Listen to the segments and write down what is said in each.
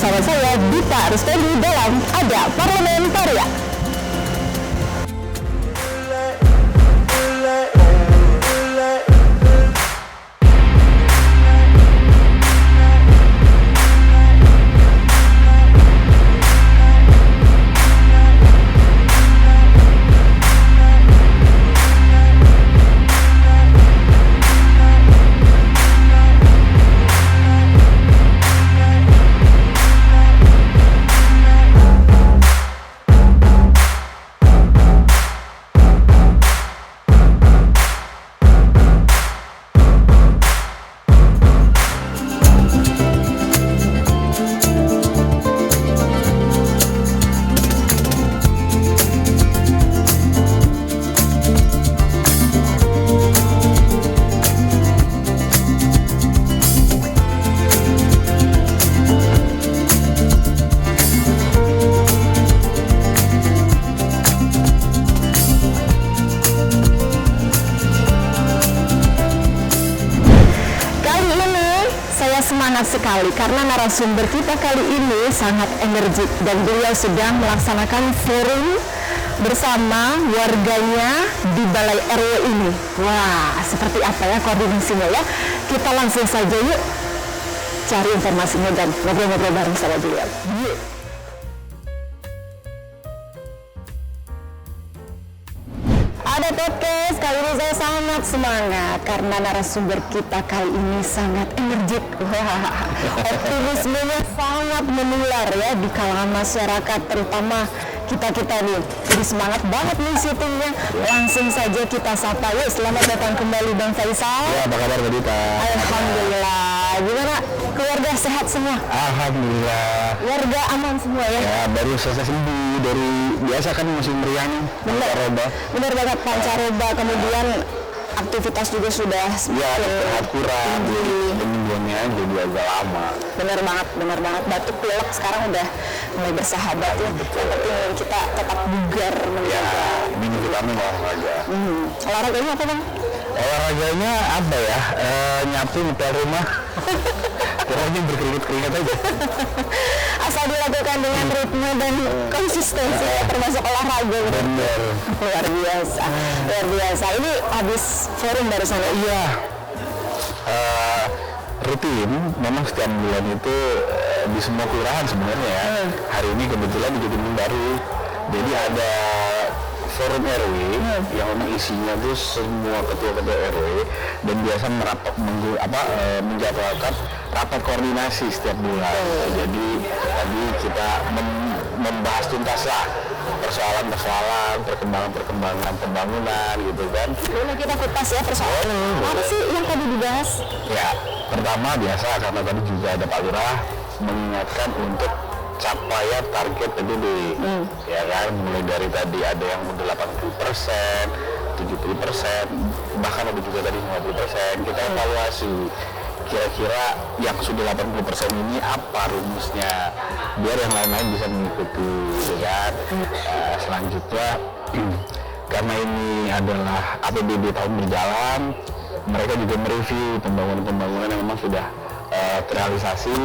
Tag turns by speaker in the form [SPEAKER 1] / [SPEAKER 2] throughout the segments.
[SPEAKER 1] bersama saya Dita Rustedi dalam Ada Parlementaria. Semangat sekali karena narasumber kita kali ini sangat energik dan beliau sedang melaksanakan forum bersama warganya di Balai RW ini. Wah, seperti apa ya koordinasinya ya? Kita langsung saja yuk cari informasinya dan ngobrol-ngobrol bareng sama beliau. Yuk. Ada podcast, kali ini saya sangat semangat karena narasumber kita kali ini sangat energik. Wah, optimismenya sangat menular ya di kalangan masyarakat, terutama kita-kita nih. Jadi semangat banget nih syutingnya. Langsung saja kita sapa. Yuk, selamat datang kembali Bang Faisal.
[SPEAKER 2] Ya, apa kabar Mbak Dita?
[SPEAKER 1] Alhamdulillah. Gimana? Keluarga sehat semua?
[SPEAKER 2] Alhamdulillah.
[SPEAKER 1] Warga aman semua ya?
[SPEAKER 2] Ya, baru selesai sembuh dari biasa kan musim meriang. Pancaroba.
[SPEAKER 1] Benar banget, pancaroba. Kemudian aktivitas juga sudah
[SPEAKER 2] sehat kurang. Penyembuhannya jadi agak lama.
[SPEAKER 1] Benar banget. Batuk pilek sekarang udah mulai bersahabat ya. Yang penting kita tetap bugar menjaga.
[SPEAKER 2] Minum vitamin olahraga.
[SPEAKER 1] Olahraganya apa Bang?
[SPEAKER 2] Olahraganya apa ya? Nyapu ngepel rumah. Pokoknya berkeringat aja.
[SPEAKER 1] Asal dilakukan dengan ritme dan konsistensi termasuk olahraga.
[SPEAKER 2] Benar.
[SPEAKER 1] Luar biasa. Ini habis forum barusan.
[SPEAKER 2] Iya. Rutin, memang setiap bulan itu di semua kelurahan sebenarnya ya. Hari ini kebetulan di Jatimulyo baru. Jadi ada forum RW yang memang isinya tuh semua ketua-ketua RW dan biasa menjadwalkan rapat koordinasi setiap bulan. Jadi tadi kita membahas tuntas lah persoalan-persoalan, perkembangan pembangunan gitu kan.
[SPEAKER 1] Boleh kita kupas ya persoalan. Apa sih yang tadi dibahas?
[SPEAKER 2] Ya, pertama biasa karena tadi juga ada Pak Lurah mengingatkan untuk capaian target PDB, ya kan, mulai dari tadi ada yang udah 80%, 70%, bahkan ada juga tadi 50%. Kita evaluasi kira-kira yang sudah 80% ini apa rumusnya biar yang lain-lain bisa mengikuti, gitu kan. Selanjutnya karena ini adalah APBD tahun berjalan, mereka juga mereview pembangunan yang memang sudah terrealisasi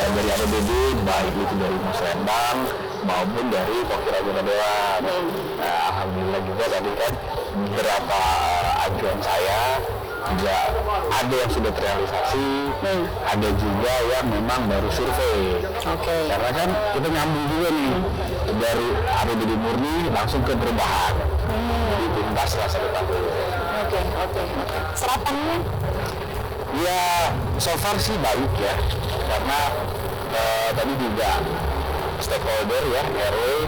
[SPEAKER 2] dari APBD, baik itu dari Musrembang maupun dari Pokiraja Dewan. Alhamdulillah juga tadi kan beberapa ajuan saya juga ada yang sudah terrealisasi, ada juga yang memang baru survei. Karena kan kita nyambung juga nih dari APBD murni langsung ke perubahan. Jadi tuntas lah satu tahun.
[SPEAKER 1] Oke. Serapannya?
[SPEAKER 2] Ya, so far sih baik ya, karena tadi juga stakeholder ya, RW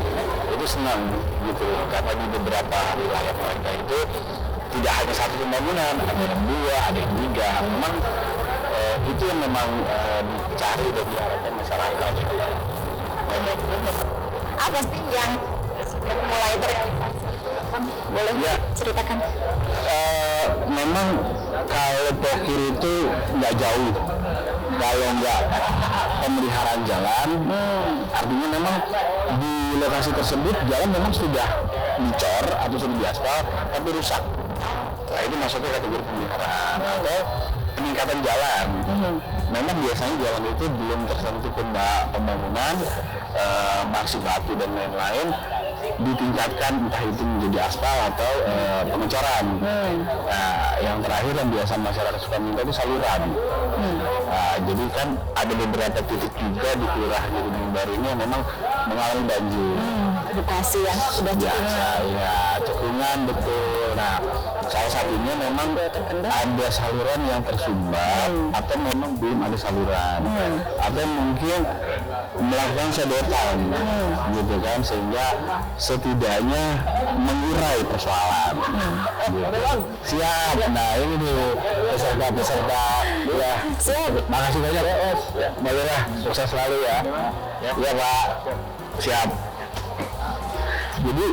[SPEAKER 2] itu senang gitu, karena di beberapa wilayah mereka itu tidak hanya satu pembangunan, ada yang dua, ada yang tiga. Memang itu yang memang dicari dan diharapkan masyarakat.
[SPEAKER 1] Apa sih yang mulai terrealisasi? Boleh ya ceritakan?
[SPEAKER 2] Memang kalau Pokir itu nggak jauh, kalau nggak pemeliharaan jalan, artinya memang di lokasi tersebut jalan memang sudah dicor atau sudah diaspal tapi rusak. Nah itu masuknya kategori pemeliharaan atau peningkatan jalan. memang biasanya jalan itu belum tersentuh pembangunan, masih batu dan lain-lain, ditingkatkan entah itu menjadi aspal atau pengecoran. Nah, yang terakhir yang biasa masyarakat suka minta itu saluran. Nah, jadi kan ada beberapa titik juga di kelurahan Gunung Baru ini yang memang mengalami banjir.
[SPEAKER 1] Edukasi ya sudah
[SPEAKER 2] Biasa, ya cekungan betul. Nah, salah satunya memang ada saluran yang tersumbat atau memang belum ada saluran, atau mungkin melakukan sedotan, gitu kan, sehingga setidaknya mengurai persoalan. Gitu. Siap. Nah ini nih peserta. Ya.
[SPEAKER 1] Siap.
[SPEAKER 2] Makasih banyak Mbak Lurah, sukses selalu ya. Ya Pak. Siap. Jadi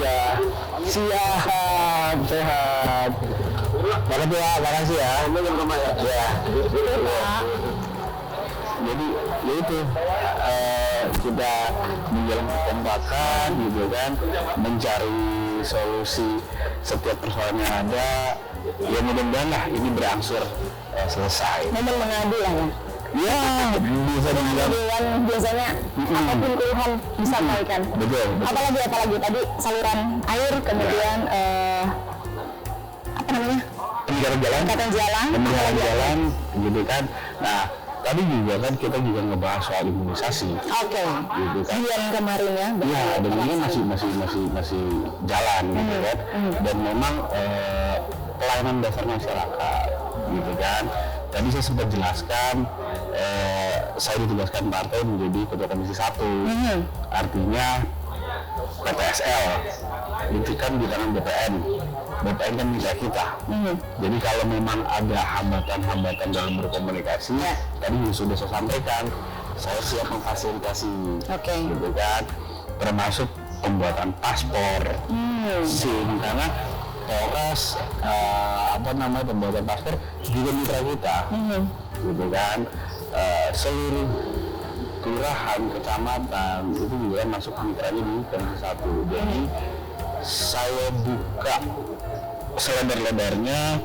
[SPEAKER 2] ya siap, sehat. Makasih ya. Ya. Jadi ya itu kita menjalankan kekompakan gitu kan, mencari solusi setiap persoalan yang ada. Ya mudah-mudahan lah ini berangsur selesai.
[SPEAKER 1] Memang mengadu lah ya.
[SPEAKER 2] Ya, bisa dibilang.
[SPEAKER 1] Biasanya apapun keluhan disampaikan.
[SPEAKER 2] Betul.
[SPEAKER 1] Apalagi tadi saluran air, kemudian apa namanya?
[SPEAKER 2] Pemeliharaan jalan, gitu kan. Nah, tadi juga kan kita juga ngebahas soal imunisasi.
[SPEAKER 1] Oke.
[SPEAKER 2] Gitu kan.
[SPEAKER 1] Yang kemarin ya.
[SPEAKER 2] Iya, dan ini masih jalan gitu kan. Dan memang pelayanan dasar masyarakat, gitu kan. Tadi saya sempat jelaskan, saya ditugaskan partai menjadi ketua komisi 1. Artinya PTSL itu kan di tangan BPN kan mitra kita. Jadi kalau memang ada hambatan-hambatan dalam berkomunikasi, tadi sudah saya sampaikan, saya siap memfasilitasi, gitu kan, termasuk pembuatan paspor, SIM, karena Polres pembuatan paspor juga mitra kita, gitu kan, seluruh kelurahan, kecamatan itu juga masuk mitranya di komisi 1. Jadi saya buka selebar-lebarnya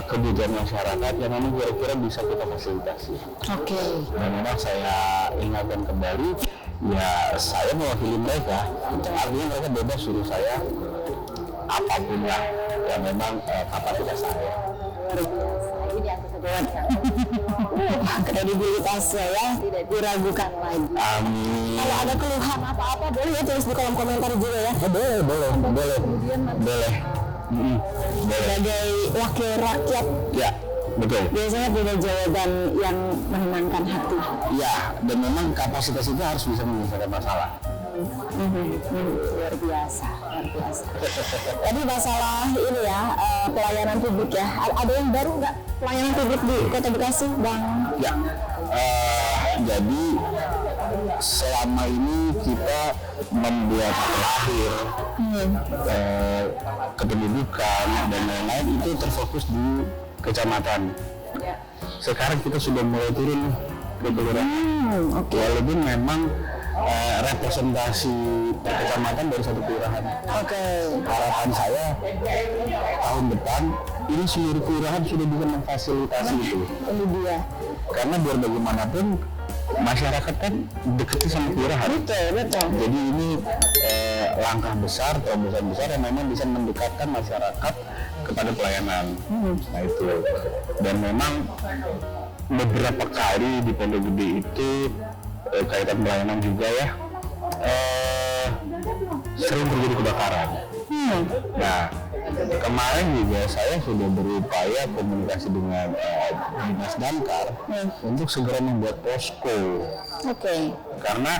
[SPEAKER 2] kebutuhan masyarakat yang memang kira-kira bisa kita fasilitasi. Dan memang saya ingatkan kembali, ya saya mewakili mereka, artinya mereka bebas suruh saya apapun lah yang memang kapasitas saya.
[SPEAKER 1] Kredibilitas saya tidak diragukan lagi.
[SPEAKER 2] Amin.
[SPEAKER 1] Kalau ada keluhan apa-apa boleh ya tulis di kolom komentar juga ya.
[SPEAKER 2] Boleh.
[SPEAKER 1] Sebagai wakil rakyat,
[SPEAKER 2] Ya, betul.
[SPEAKER 1] biasanya punya jawaban yang menenangkan hati.
[SPEAKER 2] Ya, dan memang kapasitas itu harus bisa menyelesaikan masalah.
[SPEAKER 1] Luar biasa. Tadi masalah ini ya, pelayanan publik ya. Ada yang baru nggak pelayanan publik di Kota Bekasi, Bang?
[SPEAKER 2] Ya, jadi selama ini kita membuat lahir, kependudukan dan lain-lain itu terfokus di kecamatan. Sekarang kita sudah mulai turun ke kelurahan. Walaupun memang representasi kecamatan dari satu kelurahan. Harapan saya tahun depan ini seluruh kelurahan sudah bisa memfasilitasi itu.
[SPEAKER 1] Ini dia.
[SPEAKER 2] Karena biar bagaimanapun masyarakat kan dekatnya sama kelurahan.
[SPEAKER 1] Betul.
[SPEAKER 2] Jadi ini langkah besar, terobosan besar yang memang bisa mendekatkan masyarakat kepada pelayanan. Nah itu. Dan memang beberapa kali di Pondok Gede itu kaitan pelayanan juga ya, sering terjadi kebakaran. Nah, kemarin juga saya sudah berupaya komunikasi dengan Dinas Damkar untuk segera membuat posko. Karena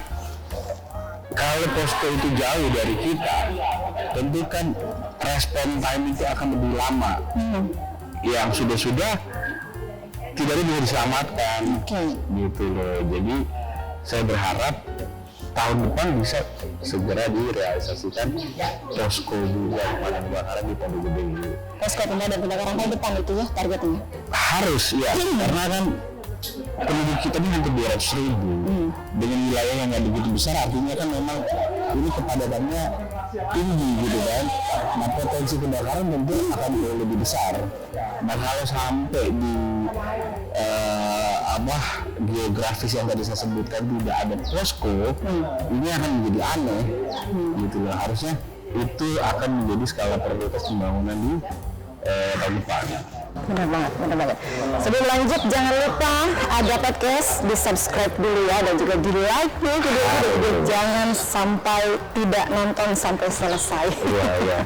[SPEAKER 2] kalau posko itu jauh dari kita, tentu kan respon time itu akan lebih lama. Yang sudah tidak ada bisa diselamatkan, gitu loh. Jadi saya berharap tahun depan bisa segera direalisasikan posko juga pemadam kebakaran di Pondok Gede ini.
[SPEAKER 1] Posko pemadam kebakaran tahun depan itu ya targetnya?
[SPEAKER 2] Harus ya, karena kan penduduk kita ini hampir 200.000 dengan wilayah yang nggak begitu besar, artinya kan memang ini kepadatannya tinggi gitu kan. Nah potensi kebakaran tentu akan jauh lebih besar. Nah kalau sampai di geografis yang tadi saya sebutkan tidak ada posko, ini akan menjadi aneh gitu loh. Harusnya itu akan menjadi skala prioritas pembangunan di tahun depan.
[SPEAKER 1] Benar banget. Sebelum lanjut, jangan lupa ada podcast, di subscribe dulu ya, dan juga di like nih video ini. Jangan sampai tidak nonton sampai selesai.
[SPEAKER 2] Iya.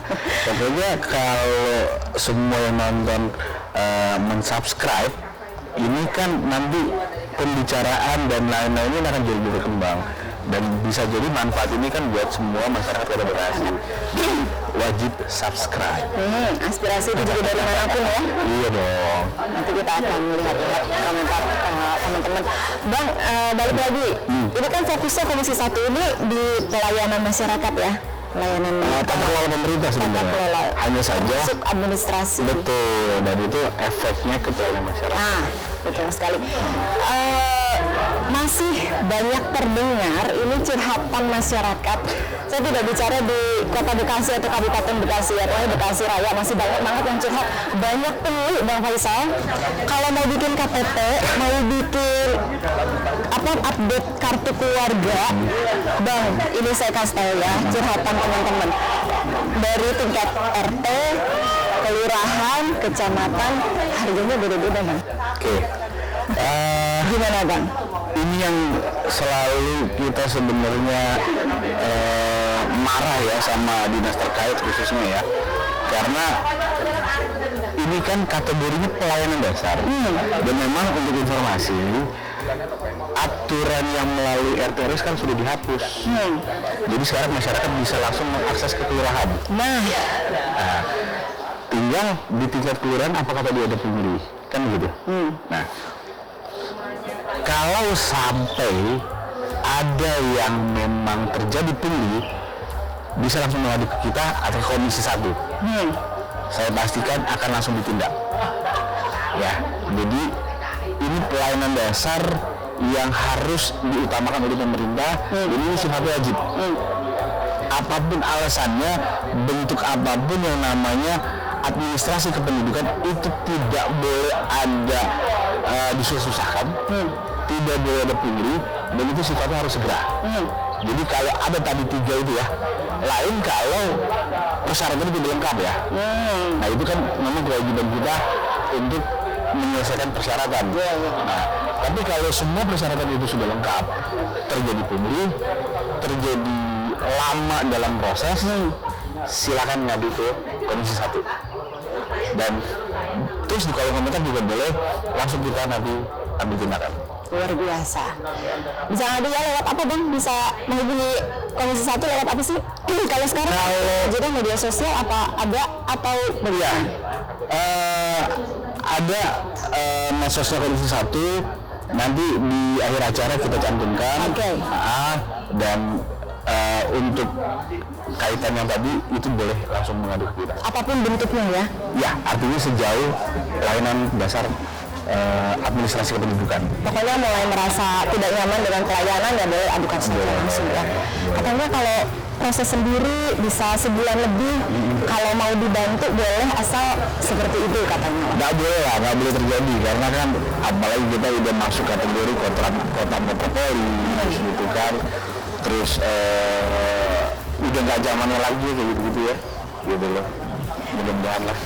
[SPEAKER 2] Pokoknya kalau semua yang nonton mensubscribe, ini kan nanti pembicaraan dan lain-lainnya akan jadi berkembang. Dan bisa jadi manfaat ini kan buat semua masyarakat Kota Bekasi. Wajib subscribe.
[SPEAKER 1] Aspirasi itu juga dari manapun ya.
[SPEAKER 2] Iya dong.
[SPEAKER 1] Nanti kita akan melihat komentar teman-teman. Bang, balik lagi. Ini kan fokusnya Komisi 1 ini di pelayanan masyarakat ya. Pelayanan
[SPEAKER 2] tata kelola pemerintah sebenarnya. Hanya saja
[SPEAKER 1] masuk administrasi.
[SPEAKER 2] Betul, dan itu efeknya ke pelayanan masyarakat.
[SPEAKER 1] Betul sekali. Masih banyak terdengar ini curhatan masyarakat. Saya tidak bicara di Kota Bekasi atau Kabupaten Bekasi ya, pokoknya Bekasi Raya masih banyak banget yang curhat. Banyak pemilih Bang Faisal, kalau mau bikin KTP, mau bikin update kartu keluarga, Bang, ini saya kasih tahu ya, curhatan teman-teman. Dari tingkat RT, kelurahan, kecamatan, harganya beda-beda Bang.
[SPEAKER 2] Oke.
[SPEAKER 1] Gimana Bang?
[SPEAKER 2] Ini yang selalu kita sebenarnya marah ya sama dinas terkait khususnya ya, karena ini kan kategorinya pelayanan dasar. Dan memang untuk informasi, aturan yang melalui RT/RW kan sudah dihapus. Jadi sekarang masyarakat bisa langsung mengakses ke kelurahan. Nah, tinggal di tingkat kelurahan apakah tadi ada pemilih, kan gitu. Nah, kalau sampai ada yang memang terjadi pungli, bisa langsung mengadu ke kita atau Komisi 1. Saya pastikan akan langsung ditindak. Ya, jadi ini pelayanan dasar yang harus diutamakan oleh pemerintah. Ini sifatnya wajib. Apapun alasannya, bentuk apapun yang namanya administrasi kependudukan itu tidak boleh ada disusahkan, tidak boleh ada pungli, dan itu sifatnya harus segera. Jadi kalau ada tadi 3 itu ya, lain kalau persyaratan itu lengkap ya. Nah itu kan memang kewajiban kita untuk menyelesaikan persyaratan. Nah, tapi kalau semua persyaratan itu sudah lengkap, terjadi pungli, terjadi lama dalam proses, silakan ngadu ke Komisi 1. Dan terus di kolom komentar juga boleh langsung kita nanti ambil tindakan.
[SPEAKER 1] Luar biasa. Bisa ngadu ya lewat apa Bang? Bisa menghubungi Komisi 1 lewat apa sih? Kalau sekarang jadi media sosial apa ada atau bagaimana?
[SPEAKER 2] Ada medsosnya Komisi 1, nanti di akhir acara kita cantumkan. Dan untuk kaitan yang tadi itu boleh langsung mengadu ke kita.
[SPEAKER 1] Apapun bentuknya ya? Ya,
[SPEAKER 2] artinya sejauh layanan dasar administrasi kependudukan.
[SPEAKER 1] Pokoknya mulai merasa tidak nyaman dengan pelayanan ya boleh adukan saja langsung ya. Katanya kalau proses sendiri bisa sebulan lebih, kalau mau dibantu boleh asal seperti itu katanya.
[SPEAKER 2] Nggak boleh lah, nggak boleh terjadi karena kan apalagi kita udah masuk kategori kota metropoli gitu kan. Terus udah nggak zamannya lagi kayak gitu ya, gitu loh. Mudah-mudahan lah.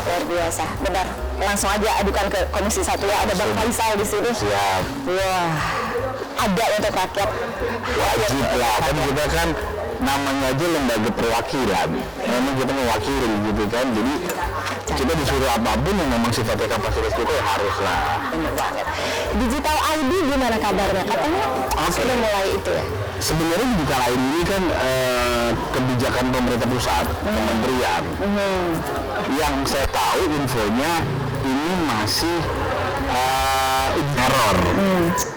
[SPEAKER 1] Luar biasa, benar. Langsung aja adukan ke Komisi 1 ya, ada Bang Faisal di sini.
[SPEAKER 2] Siap.
[SPEAKER 1] Wah, ada untuk rakyat.
[SPEAKER 2] Wajib lah, kan kita kan namanya aja lembaga perwakilan. Memang kita mewakili gitu kan, jadi kita disuruh apapun yang memang sifatnya kapasitas kita ya harus lah.
[SPEAKER 1] Benar banget. Digital ID gimana kabarnya? Katanya sudah mulai itu ya?
[SPEAKER 2] Sebenarnya digital ID ini kan kebijakan pemerintah pusat, kementerian. Yang saya tahu infonya ini masih error.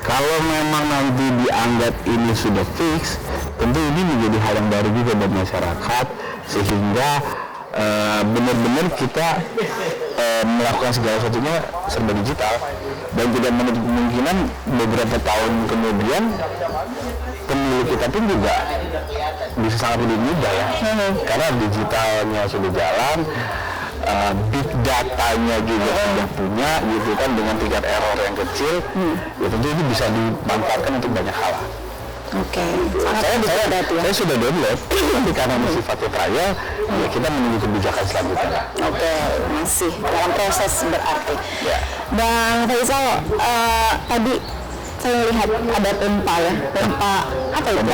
[SPEAKER 2] Kalau memang nanti dianggap ini sudah fix, tentu ini menjadi hal yang baru juga buat masyarakat, sehingga benar-benar kita melakukan segala sesuatunya serba digital, dan tidak menutup kemungkinan beberapa tahun kemudian pemilu kita pun juga bisa sangat lebih mudah ya, karena digitalnya sudah jalan, big datanya juga sudah punya gitu kan, dengan tingkat error yang kecil, ya tentu itu bisa dimanfaatkan untuk banyak hal.
[SPEAKER 1] Oke. Saya
[SPEAKER 2] sudah download, tapi karena masih sifatnya trial, ya kita menunggu kebijakan selanjutnya.
[SPEAKER 1] Oke, masih dalam proses berarti.
[SPEAKER 2] Ya.
[SPEAKER 1] Bang Faisal, tadi saya lihat ada pompa ya, pompa apa itu?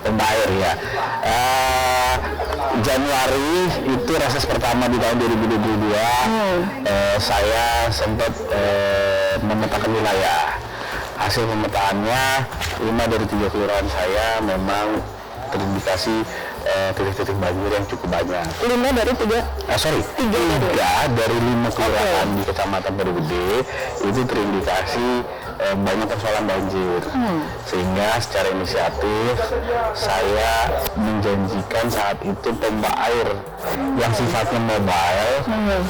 [SPEAKER 2] Pompa air ya. Januari itu reses pertama di tahun 2022, saya sempat memetakan wilayah. Hasil pemetaannya 5 dari 3 kelurahan saya memang terindikasi titik-titik banjir yang cukup banyak.
[SPEAKER 1] 5 dari 3?
[SPEAKER 2] 3 dari 5 kelurahan di Kecamatan Bedugede itu terindikasi banyak persoalan banjir. Sehingga secara inisiatif saya menjanjikan saat itu pompa air yang sifatnya mobile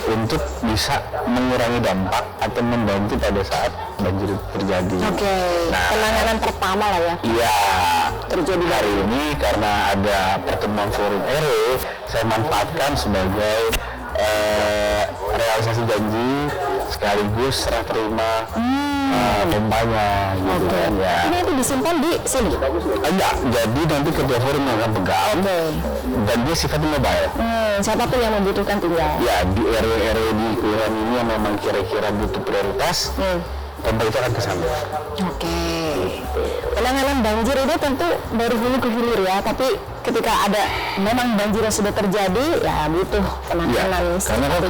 [SPEAKER 2] untuk bisa mengurangi dampak atau membantu pada saat banjir terjadi.
[SPEAKER 1] Oke. Nah, penanganan pertama lah ya.
[SPEAKER 2] Iya.
[SPEAKER 1] Terjadi
[SPEAKER 2] hari ini karena ada pertemuan forum RW, saya manfaatkan sebagai realisasi janji sekaligus serah terima pompanya gitu kan ya.
[SPEAKER 1] Ini nanti disimpan di sini?
[SPEAKER 2] Enggak, jadi nanti ketua forum yang akan pegang, dan dia sifatnya mobile.
[SPEAKER 1] Siapapun yang membutuhkan tinggal.
[SPEAKER 2] Ya, di RW di kelurahan ini yang memang kira-kira butuh prioritas, pompa itu akan ke sana.
[SPEAKER 1] Oke. Penanganan banjir itu tentu dari hulu ke hilir ya, tapi ketika ada memang banjir yang sudah terjadi, ya butuh penanganan.
[SPEAKER 2] Ya, karena kalau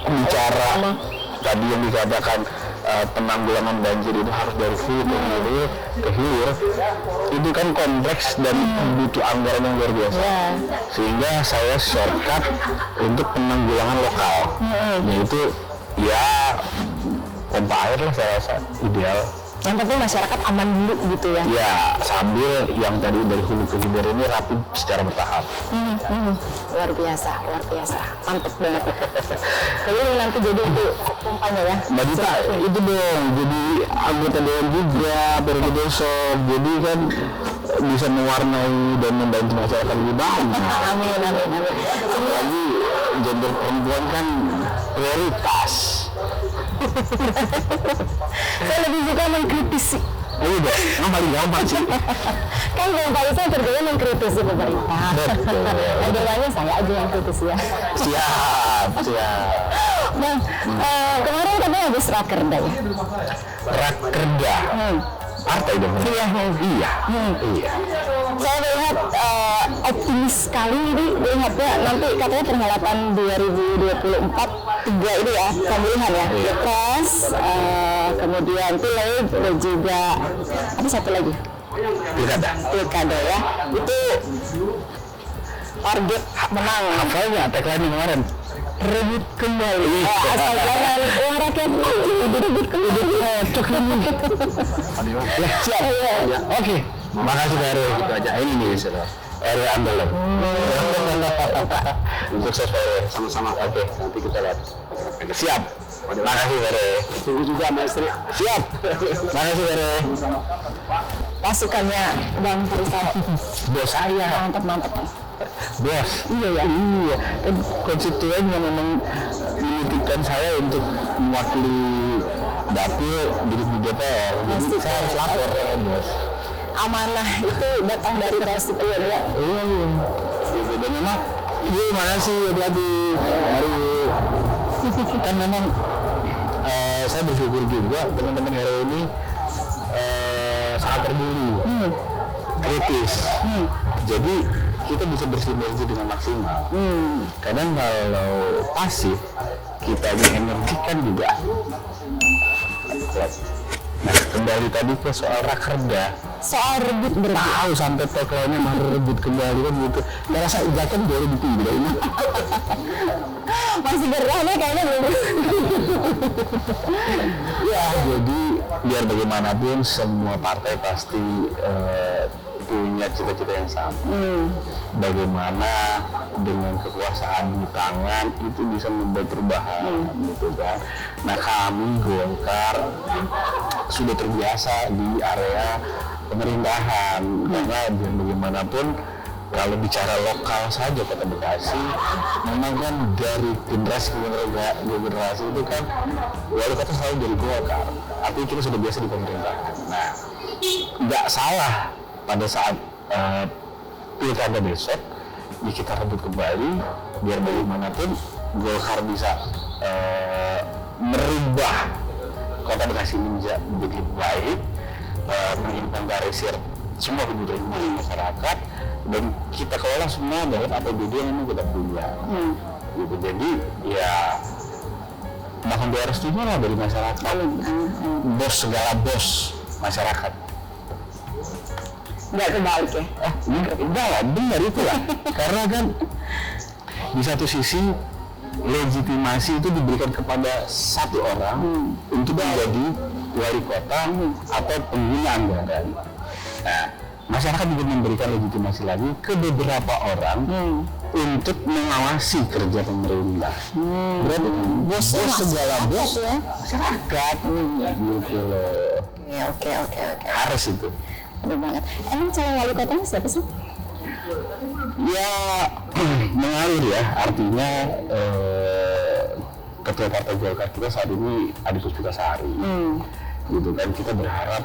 [SPEAKER 2] bicara tadi yang dikatakan penanggulangan banjir itu harus dari hulu ke hilir, itu kan kompleks dan butuh anggaran yang luar biasa. Sehingga saya shortcut untuk penanggulangan lokal, yaitu ya pompa air lah saya rasa ideal.
[SPEAKER 1] Yang penting masyarakat aman dulu gitu ya.
[SPEAKER 2] Ya, sambil yang tadi dari hulu ke hilir ini rapi secara bertahap.
[SPEAKER 1] Luar biasa, mantep banget. Jadi nanti jadi itu pompanya ya.
[SPEAKER 2] Mbak Dita, itu dong, jadi anggota dewan juga, periode besok, jadi kan bisa mewarnai dan membantu masyarakat lebih baik.
[SPEAKER 1] Amin.
[SPEAKER 2] Lagi gender perempuan kan prioritas.
[SPEAKER 1] Saya lebih suka mengkritisi.
[SPEAKER 2] Iya deh, yang paling gampang sih.
[SPEAKER 1] Kan Bang Faisal kerjanya mengkritisi pemerintah. Akhirnya saya aja yang kritis ya.
[SPEAKER 2] Siap.
[SPEAKER 1] Bang, kemarin katanya habis rakerda ya?
[SPEAKER 2] Rakerda? Partai dong? Iya.
[SPEAKER 1] Saya melihat optimis sekali ini, melihatnya nanti katanya perhelatan 2024 3 ini ya, pemilihan ya, Pilpres, kemudian Pileg dan juga apa satu lagi? Pilkada ya. Itu target menang.
[SPEAKER 2] Hafalnya tagline kemarin.
[SPEAKER 1] Rebut kembali. Asal jangan uang rakyat rebut kembali.
[SPEAKER 2] Siap. Oke. Makasih Pak RW. Itu aja. Ini nih RW Andel. Sukses Pak RW. Sama-sama. Oke. Nanti kita lihat. Siap. Makasih Pak RW. Tunggu juga Mbak Istri. Siap. Makasih Pak RW.
[SPEAKER 1] Pasukannya Bang Faisal.
[SPEAKER 2] Bos saya.
[SPEAKER 1] Mantap.
[SPEAKER 2] Bos. Iya. Kan konstituen yang memang menitipkan saya untuk mewakili dapil di DPR. Jadi saya harus lapor ya Bos.
[SPEAKER 1] Amanah itu datang dari konstituen ya.
[SPEAKER 2] Iya. Dan memang, mana sih tadi kan memang saya bersyukur juga teman-teman RW ini sangat peduli, kritis. Jadi kita bisa bersinergi dengan maksimal. Kadang kalau pasif, kita energikan juga. Nah, kembali tadi ke soal rakerda.
[SPEAKER 1] Soal rebut
[SPEAKER 2] Tahu sampai tagline-nya mau rebut kembali kan gitu. Saya rasa jaket boleh dipindah ini.
[SPEAKER 1] Masih gerahnya kayaknya belum.
[SPEAKER 2] Ya, jadi biar bagaimanapun semua partai pasti punya cita-cita yang sama. Bagaimana dengan kekuasaan di tangan itu bisa membuat perubahan, gitu kan. Nah, kami Golkar sudah terbiasa di area pemerintahan, karena biar bagaimanapun kalau bicara lokal saja Kota Bekasi, memang kan dari generasi ke generasi itu kan wali kota selalu dari Golkar. Artinya kita sudah biasa di pemerintahan. Nah, nggak salah pada saat pilkada besok, ya kita rebut kembali biar bagaimanapun Golkar bisa merubah Kota Bekasi ini menjadi lebih baik, menginventarisir semua kebutuhan masyarakat, dan kita kelola semua dengan APBD yang memang kita punya. Gitu. Jadi ya mohon doa restunya lah dari masyarakat. Bos segala bos masyarakat.
[SPEAKER 1] Nggak kebalik ya?
[SPEAKER 2] Enggak lah, benar itulah. Karena kan di satu sisi legitimasi itu diberikan kepada satu orang untuk menjadi wali kota atau pengguna anggaran. Nah, masyarakat juga memberikan legitimasi lagi ke beberapa orang untuk mengawasi kerja pemerintah. Berarti bos segala bos
[SPEAKER 1] ya?
[SPEAKER 2] masyarakat. Gitu loh.
[SPEAKER 1] Ya, oke.
[SPEAKER 2] Harus itu.
[SPEAKER 1] Betul banget. Emang calon wali kotanya siapa sih?
[SPEAKER 2] Ya mengalir ya, artinya ketua partai Golkar kita saat ini Adi Puspitasari. Gitu kan, kita berharap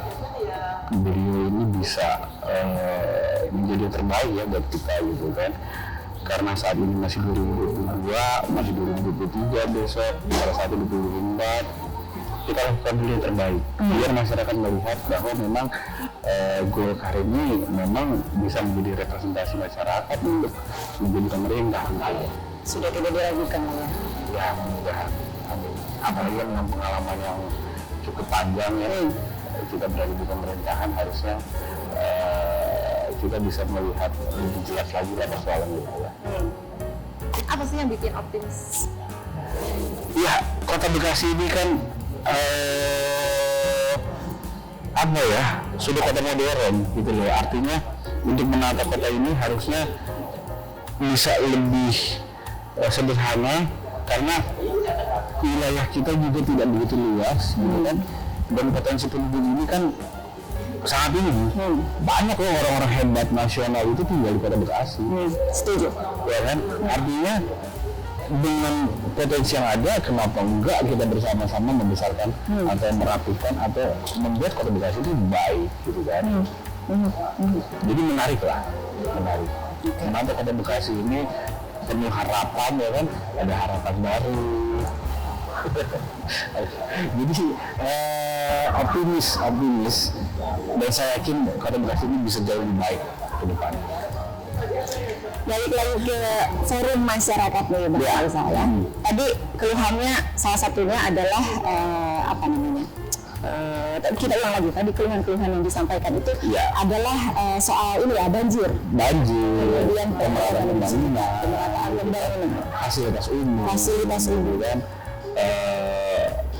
[SPEAKER 2] beliau ini bisa menjadi yang terbaik ya buat kita, gitu kan. Karena saat ini masih 2022, masih 2023 besok, pada saat ini 2024, kita lakukan dulu yang terbaik biar masyarakat melihat bahwa memang Golkar ini memang bisa menjadi representasi masyarakat untuk menjadi pemerintah.
[SPEAKER 1] Sudah tidak diragukan ya?
[SPEAKER 2] Ya, mudah-mudahan. Amin. Apalagi dengan pengalaman yang cukup panjang ya, kita berada di pemerintahan, harusnya kita bisa melihat lebih jelas lagi lah persoalan itu ya.
[SPEAKER 1] Apa sih yang bikin optimis?
[SPEAKER 2] Ya, Kota Bekasi ini kan apa ya, sudah kota modern gitu loh. Artinya untuk menata kota ini harusnya bisa lebih sederhana, karena wilayah kita juga tidak begitu luas gitu kan, dan potensi penduduk ini kan sangat tinggi. Banyak loh orang-orang hebat nasional itu tinggal di Kota Bekasi.
[SPEAKER 1] Setuju.
[SPEAKER 2] Ya kan, artinya dengan potensi yang ada, kenapa enggak kita bersama-sama membesarkan atau merapikan atau membuat Kota Bekasi itu baik, gitu kan. Jadi menarik lah, menarik. Kenapa Kota Bekasi ini penuh harapan ya kan, ada harapan baru. Jadi optimis, dan saya yakin Kota Bekasi ini bisa jauh lebih baik ke depan.
[SPEAKER 1] Balik lagi ke forum masyarakat nih Bang saya. Tadi keluhannya salah satunya adalah kita ulang lagi, tadi keluhan-keluhan yang disampaikan itu adalah soal ini ya, banjir, kemudian pemerataan pembangunan,
[SPEAKER 2] fasilitas umum kan,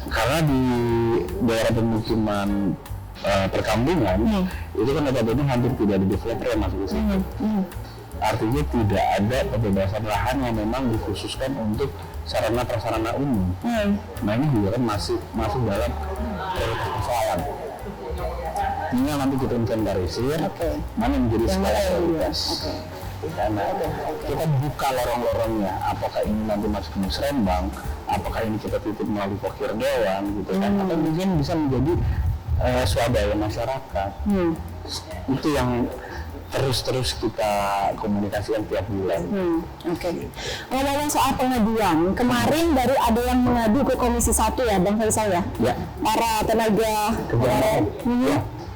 [SPEAKER 2] karena di daerah pemukiman perkampungan itu kan notabene hampir tidak ada developer yang masuk ke situ. Artinya tidak ada pembebasan lahan yang memang dikhususkan untuk sarana prasarana umum. Nah, ini juga kan masih dalam prioritas persoalan. Ini nanti kita inventarisir mana yang menjadi skala prioritas. Karena kita buka lorong-lorongnya, apakah ini nanti masuk ke Musrembang, apakah ini kita tutup melalui Pokir Dewan gitu kan, atau mungkin bisa menjadi swadaya masyarakat. Itu yang terus kita komunikasikan tiap bulan.
[SPEAKER 1] Ngomongin soal pengaduan, kemarin baru ada yang mengadu ke Komisi 1 ya Bang Faisal ya? Para tenaga kemarin.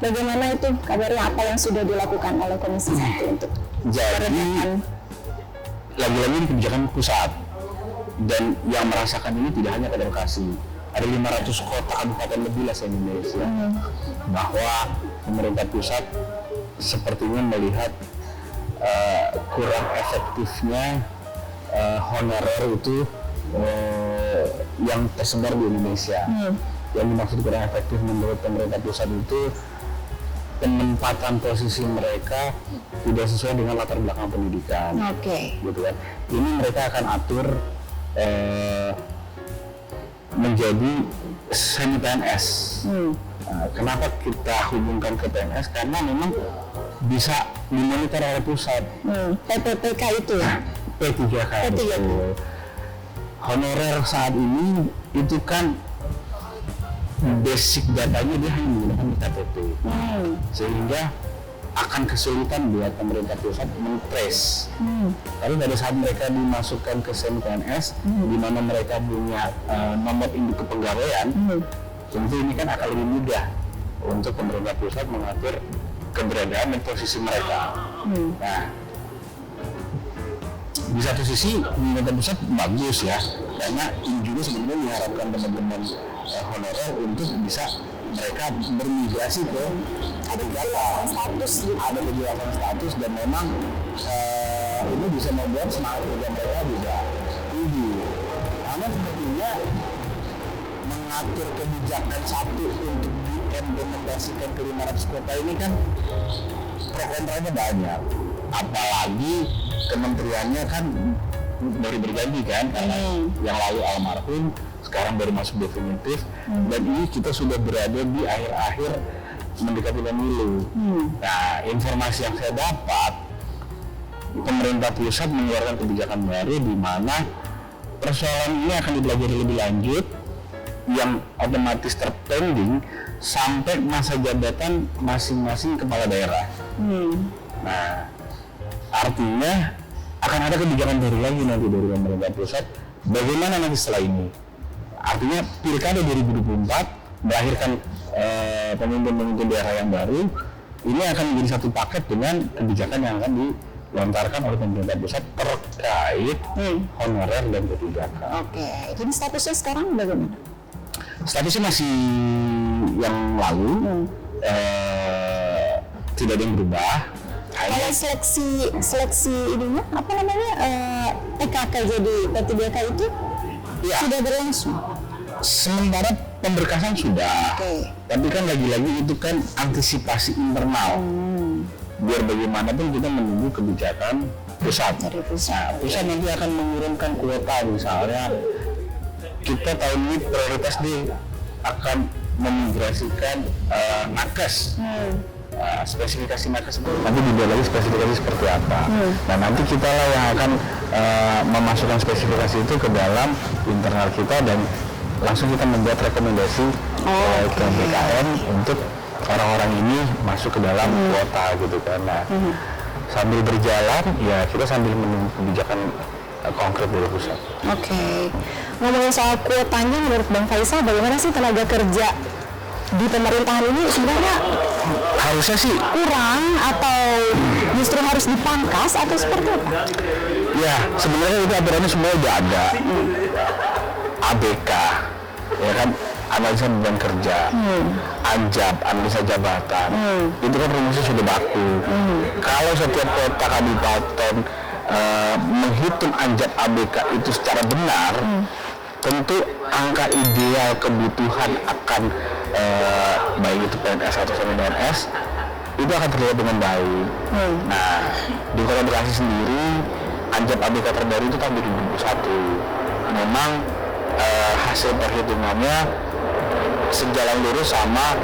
[SPEAKER 1] Bagaimana itu kabarnya, apa yang sudah dilakukan oleh Komisi 1 untuk
[SPEAKER 2] jadi lagi-lagi ini kebijakan pusat, dan yang merasakan ini tidak hanya Kota Bekasi, ada 500 kota kabupaten lebih lah se-Indonesia, bahwa pemerintah pusat sepertinya melihat kurang efektifnya honorer itu yang tersebar di Indonesia. yang dimaksud kurang efektif menurut pemerintah pusat itu penempatan posisi mereka tidak sesuai dengan latar belakang pendidikan. Gitu kan. Ini mereka akan atur menjadi semi PNS. Kenapa kita hubungkan ke PNS? Karena memang bisa dimonitor oleh pusat.
[SPEAKER 1] PPPK itu ya?
[SPEAKER 2] P3K. Honorer saat ini itu kan basic datanya dia hanya menggunakan KTP, sehingga akan kesulitan buat pemerintah pusat men-trace. Tapi pada saat mereka dimasukkan ke semi PNS, di mana mereka punya nomor induk kepegawaian, tentu ini kan akan lebih mudah untuk pemerintah pusat mengatur keberadaan dan posisi mereka. Nah, di satu sisi pemerintah pusat bagus ya, karena ini juga sebenarnya diharapkan teman-teman honorer untuk bisa mereka bermigrasi ke ada kejelasan status dan memang ini bisa membuat semangat kerja mereka juga tinggi. Karena sepertinya mengatur kebijakan satu untuk diimplementasikan ke 500 kota ini kan pro kontranya banyak, apalagi kementeriannya kan baru berganti kan, karena yang lalu almarhum, sekarang baru masuk definitif, dan ini kita sudah berada di akhir-akhir mendekati pemilu. Nah, informasi yang saya dapat, pemerintah pusat mengeluarkan kebijakan baru di mana persoalan ini akan dipelajari lebih lanjut, yang otomatis terpending sampai masa jabatan masing-masing kepala daerah. Nah, artinya akan ada kebijakan baru lagi nanti dari pemerintah pusat. Bagaimana nanti setelah ini? Artinya pilkada 2024 melahirkan pemimpin-pemimpin daerah yang baru. Ini akan menjadi satu paket dengan kebijakan yang akan dilontarkan oleh pemerintah pusat terkait honorer dan P3K.
[SPEAKER 1] Jadi statusnya sekarang bagaimana?
[SPEAKER 2] Statusnya masih yang lalu, tidak ada yang berubah.
[SPEAKER 1] Kalau seleksi ininya apa namanya PKK jadi P3K itu sudah berlangsung.
[SPEAKER 2] Sementara pemberkasan sudah, tapi kan lagi-lagi itu kan antisipasi internal. Biar bagaimanapun kita menunggu kebijakan pusat. Pusat nanti akan mengurungkan kuota, misalnya kita tahun ini prioritas akan memigrasikan nakes. Spesifikasi nakes itu nanti dibuat lagi spesifikasi seperti apa. Nah, nanti kita lah yang akan memasukkan spesifikasi itu ke dalam internal kita dan langsung kita membuat rekomendasi ke BKN untuk orang-orang ini masuk ke dalam kuota gitu kan. Nah, sambil berjalan ya kita sambil menunggu kebijakan konkret dari pusat.
[SPEAKER 1] Ngomongin soal kuotanya, menurut Bang Faisal bagaimana sih tenaga kerja di pemerintahan ini sebenarnya
[SPEAKER 2] harusnya sih
[SPEAKER 1] kurang atau justru harus dipangkas atau seperti apa?
[SPEAKER 2] Ya, sebenarnya itu aturannya semua udah ada. ABK, ya kan, analisa beban kerja, ANJAP, analisa jabatan, itu kan rumusnya sudah baku. Kalau setiap kota kabupaten menghitung ANJAP ABK itu secara benar, tentu angka ideal kebutuhan akan baik itu PNS atau semi PNS itu akan terlihat dengan baik. Nah, di Kota Bekasi sendiri ANJAP ABK terbaru itu tahun 2021. Memang hasil perhitungannya sejalan lurus sama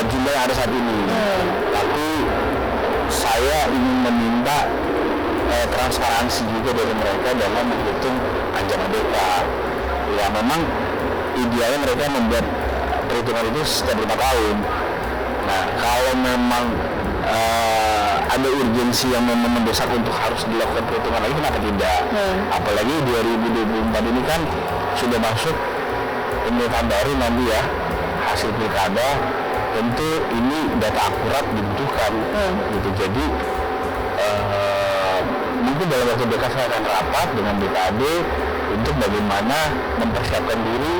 [SPEAKER 2] jumlah yang ada saat ini. Tapi saya ingin meminta transparansi juga dari mereka dalam menghitung ANJAP ABK. Ya memang idealnya mereka membuat perhitungan itu setiap 5 tahun. Nah, kalau memang ada urgensi yang memang mendesak untuk harus dilakukan perhitungan lagi, kenapa tidak? Apalagi 2024 ini kan sudah masuk pemerintahan baru nanti ya, hasil pilkada, tentu ini data akurat dibutuhkan gitu. Jadi mungkin dalam waktu dekat saya akan rapat dengan BKD untuk bagaimana mempersiapkan diri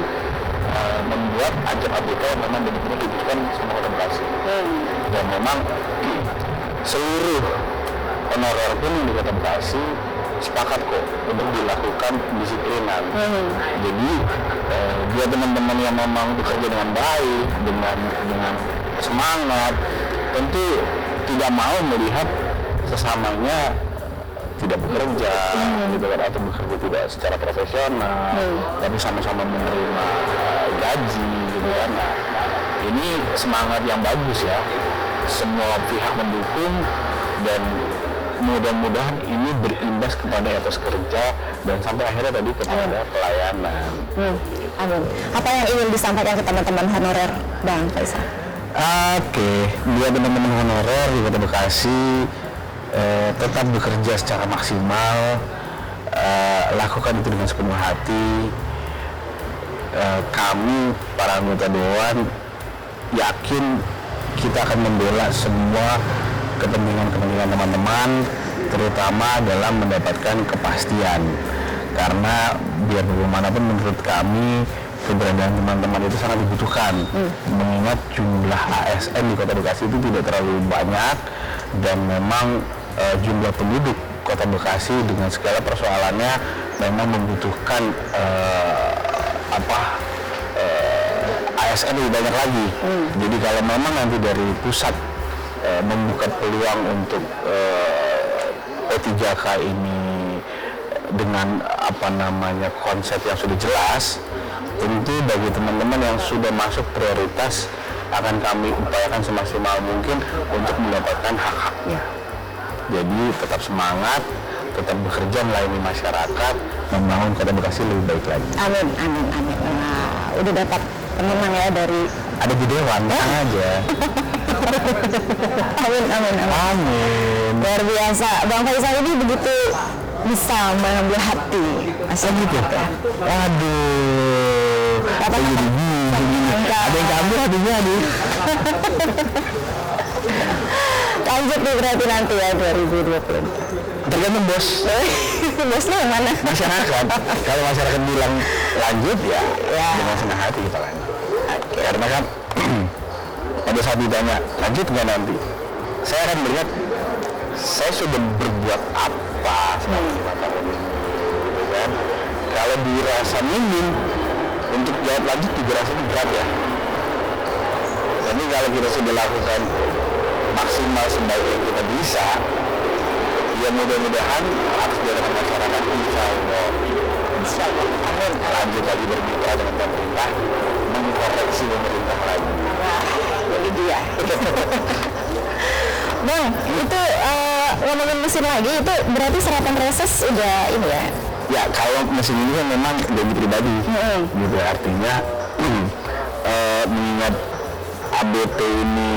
[SPEAKER 2] membuat ANJAP ABK yang memang benar-benar dibutuhkan semua Kota Bekasi. Dan memang seluruh honorer pun di Kota Bekasi sepakat kok untuk dilakukan pendisiplinan. Jadi dia teman-teman yang memang bekerja dengan baik, dengan semangat, tentu tidak mau melihat sesamanya tidak bekerja, gitu kan, atau bekerja tidak secara profesional, tapi sama-sama menerima gaji, gitu kan. Nah, ini semangat yang bagus ya. Semua pihak mendukung dan mudah-mudahan ini berimbas kepada etos kerja dan sampai akhirnya tadi kepada pelayanan.
[SPEAKER 1] Amin. Apa yang ingin disampaikan ke teman-teman honorer, Bang Faisal?
[SPEAKER 2] Oke, buat teman-teman honorer di Kota Bekasi, tetap bekerja secara maksimal, lakukan itu dengan sepenuh hati. Kami para anggota Dewan yakin kita akan membela semua kepentingan teman-teman, terutama dalam mendapatkan kepastian. Karena biar bagaimanapun menurut kami keberadaan teman-teman itu sangat dibutuhkan, mengingat jumlah ASN di Kota Bekasi itu tidak terlalu banyak dan memang jumlah penduduk Kota Bekasi dengan segala persoalannya memang membutuhkan ASN lebih banyak lagi. Jadi kalau memang nanti dari pusat membuka peluang untuk P3K ini dengan konsep yang sudah jelas, tentu bagi teman-teman yang sudah masuk prioritas akan kami upayakan semaksimal mungkin untuk mendapatkan hak-haknya. Jadi tetap semangat, tetap bekerja melayani masyarakat, membangun Kota Bekasi lebih baik lagi.
[SPEAKER 1] Amin. Nah, udah dapat penenang ya dari
[SPEAKER 2] ada di Dewan, tenang aja. Amin.
[SPEAKER 1] Luar biasa, Bang Faisal ini begitu bisa mengambil hati.
[SPEAKER 2] Asal gitu ya? Waduh. Apa jadi ada yang keambil hatinya nih.
[SPEAKER 1] Lanjut nih berarti nanti ya 2020.
[SPEAKER 2] Tergantung bos.
[SPEAKER 1] Bosnya yang mana?
[SPEAKER 2] Masyarakat. Kalau masyarakat bilang lanjut ya dengan senang hati kita lanjut. Karena kan pada saat ditanya lanjut nggak nanti, saya akan melihat saya sudah berbuat apa selama 5 tahun ini, gitu kan. Kalau dirasa minim untuk jawab lanjut juga rasanya berat ya. Jadi kalau kita sudah lakukan maksimal sebaik yang kita bisa, ya mudah-mudahan harus diadakan masyarakat insya Allah lanjut lagi bermitra dengan pemerintah, mengkoreksi pemerintah lagi.
[SPEAKER 1] Jadi dia. Bang, itu ngomongin mesin lagi, itu berarti serapan reses udah ini ya?
[SPEAKER 2] Ya, kalau mesin ini kan memang dari pribadi, gitu artinya mengingat ABT ini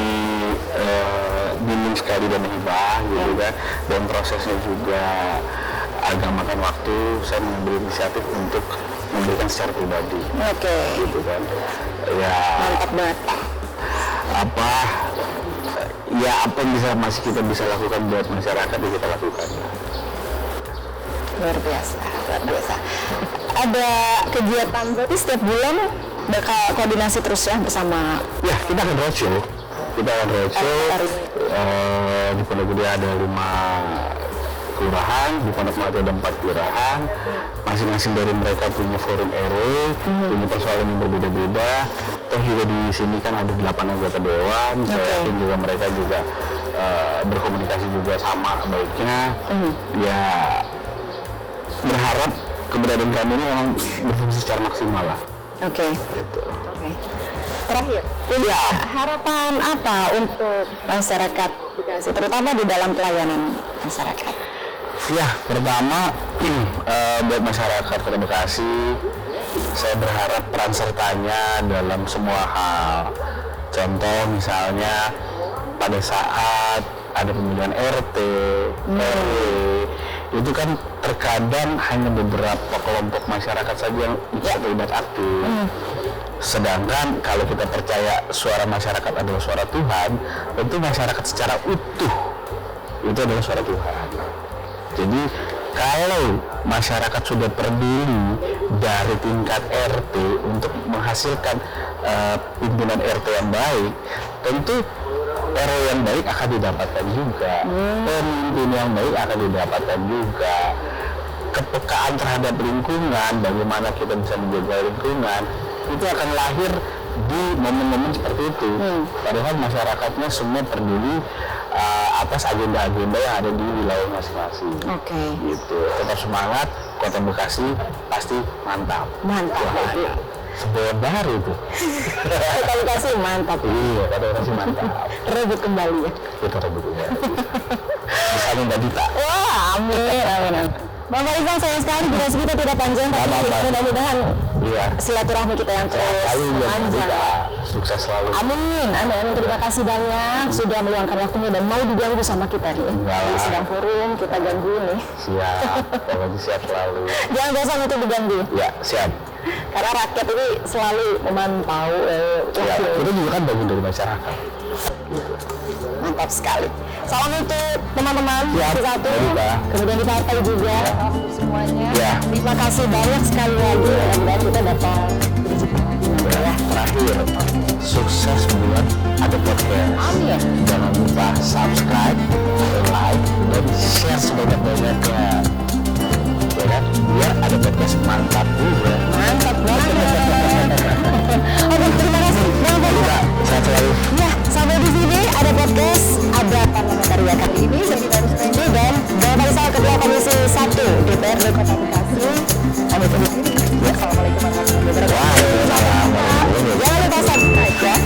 [SPEAKER 2] minim sekali dan hibah, gitu kan, dan prosesnya juga agak makan waktu, saya mengambil inisiatif untuk memberikan secara pribadi. Gitu kan. Ya.
[SPEAKER 1] Mantap banget.
[SPEAKER 2] Apa yang masih kita bisa lakukan buat masyarakat ya kita lakukan.
[SPEAKER 1] Luar biasa. Ada kegiatan berarti setiap bulan bakal koordinasi terus ya bersama.
[SPEAKER 2] Ya, kita akan roadshow. Di Pondok Gede ada 5 kelurahan, di Pondok Melati ada 4 kelurahan. Masing-masing dari mereka punya forum RW, punya persoalan yang berbeda-beda. Toh juga di sini kan ada 8 anggota dewan. Saya yakin juga mereka juga berkomunikasi juga sama baiknya. Ya berharap keberadaan kami ini memang berfungsi secara maksimal lah. Gitu.
[SPEAKER 1] Terakhir, harapan apa untuk masyarakat Bekasi, terutama di dalam pelayanan masyarakat?
[SPEAKER 2] Ya, pertama buat masyarakat Kota Bekasi, saya berharap peran sertanya dalam semua hal. Contoh misalnya pada saat ada pemilihan RT, RW, itu kan terkadang hanya beberapa kelompok masyarakat saja yang terlibat aktif. Sedangkan kalau kita percaya suara masyarakat adalah suara Tuhan, tentu masyarakat secara utuh itu adalah suara Tuhan. Jadi kalau masyarakat sudah peduli dari tingkat RT untuk menghasilkan pimpinan RT yang baik, tentu RW yang baik akan didapatkan juga, pemimpin yang baik akan didapatkan juga. kepekaan terhadap lingkungan, bagaimana kita bisa menjaga lingkungan, itu akan lahir di momen-momen seperti itu. Padahal masyarakatnya semua peduli atas agenda-agenda yang ada di wilayah masing-masing.
[SPEAKER 1] Oke.
[SPEAKER 2] Gitu. Tetap semangat, Kota Bekasi pasti mantap.
[SPEAKER 1] Mantap.
[SPEAKER 2] Wah, itu sebuah baru itu.
[SPEAKER 1] Kota Bekasi mantap.
[SPEAKER 2] Iya, Kota Bekasi mantap.
[SPEAKER 1] Rebut kembali ya.
[SPEAKER 2] Kita rebut kembali. Bersama Mbak Dita.
[SPEAKER 1] Wah, amin. Bang Faisal, sayang sekali durasi kita tidak panjang, tapi mudah-mudahan silaturahmi kita yang terus panjang.
[SPEAKER 2] Sukses selalu.
[SPEAKER 1] Amin. Terima kasih banyak sudah meluangkan waktunya dan mau diganggu sama kita nih. Di sedang forum kita ganggu nih.
[SPEAKER 2] Siap, pokoknya siap selalu.
[SPEAKER 1] Jangan bosan untuk diganggu.
[SPEAKER 2] Ya, siap.
[SPEAKER 1] Karena rakyat ini selalu memantau.
[SPEAKER 2] Ya, kita juga kan bagian dari masyarakat.
[SPEAKER 1] Mantap sekali. Salam untuk teman-teman satu, kemudian di partai juga, semuanya.
[SPEAKER 2] Ya.
[SPEAKER 1] Terima kasih banyak sekali lagi. Mudah-mudahan kita dapat
[SPEAKER 2] terakhir, sukses buat Ada Podcast.
[SPEAKER 1] Amin.
[SPEAKER 2] Jangan lupa subscribe, like, dan share sebanyak-banyaknya. Ya kan? Biar Ada Podcast mantap juga.
[SPEAKER 1] Mantap banget. Oke, terima kasih.
[SPEAKER 2] Sehat selalu.
[SPEAKER 1] Ya, sampai di sini Ada Podcast, ada Parlementaria kali ini yang kita harus tunjuk dan Bang Faisal Ketua Komisi 1 DPRD Kota Bekasi. Kami tutup diri. Assalamualaikum warahmatullahi wabarakatuh.
[SPEAKER 2] Waalaikumsalam.
[SPEAKER 1] Jangan lupa subscribe ya.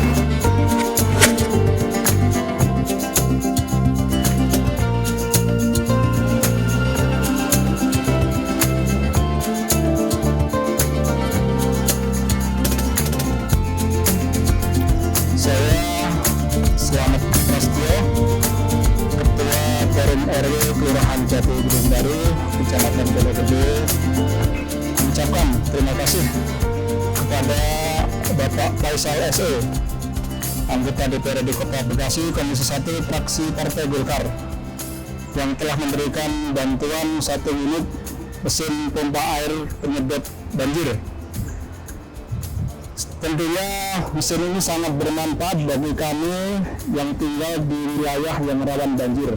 [SPEAKER 3] Selamat Prasetyo, Ketua Forum RW Kelurahan Jati Gedung Baru, Kecamatan Pondok Gede, mengucapkan terima kasih kepada Bapak Faisal SE, anggota DPRD Kota Bekasi, Komisi 1 Fraksi Partai Golkar, yang telah memberikan bantuan 1 unit mesin pompa air penyedot banjir. Tentunya mesin ini sangat bermanfaat bagi kami yang tinggal di wilayah yang rawan banjir.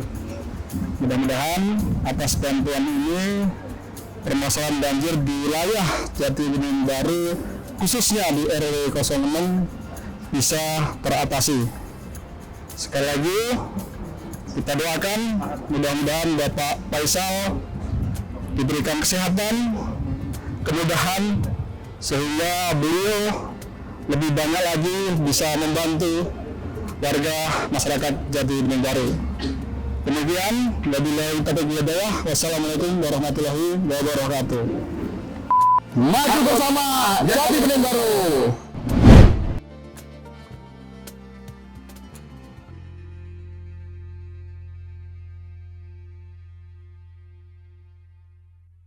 [SPEAKER 3] Mudah-mudahan atas bantuan ini permasalahan banjir di wilayah Jati Gedung Baru khususnya di RW 06 bisa teratasi. Sekali lagi kita doakan mudah-mudahan Bapak Faisal diberikan kesehatan, kemudahan sehingga beliau lebih banyak lagi bisa membantu warga masyarakat Jati Gedung Baru. Demikian, wabillahi taufiq wal hidayah. Wassalamualaikum warahmatullahi wabarakatuh. Maju bersama Jati Gedung Baru.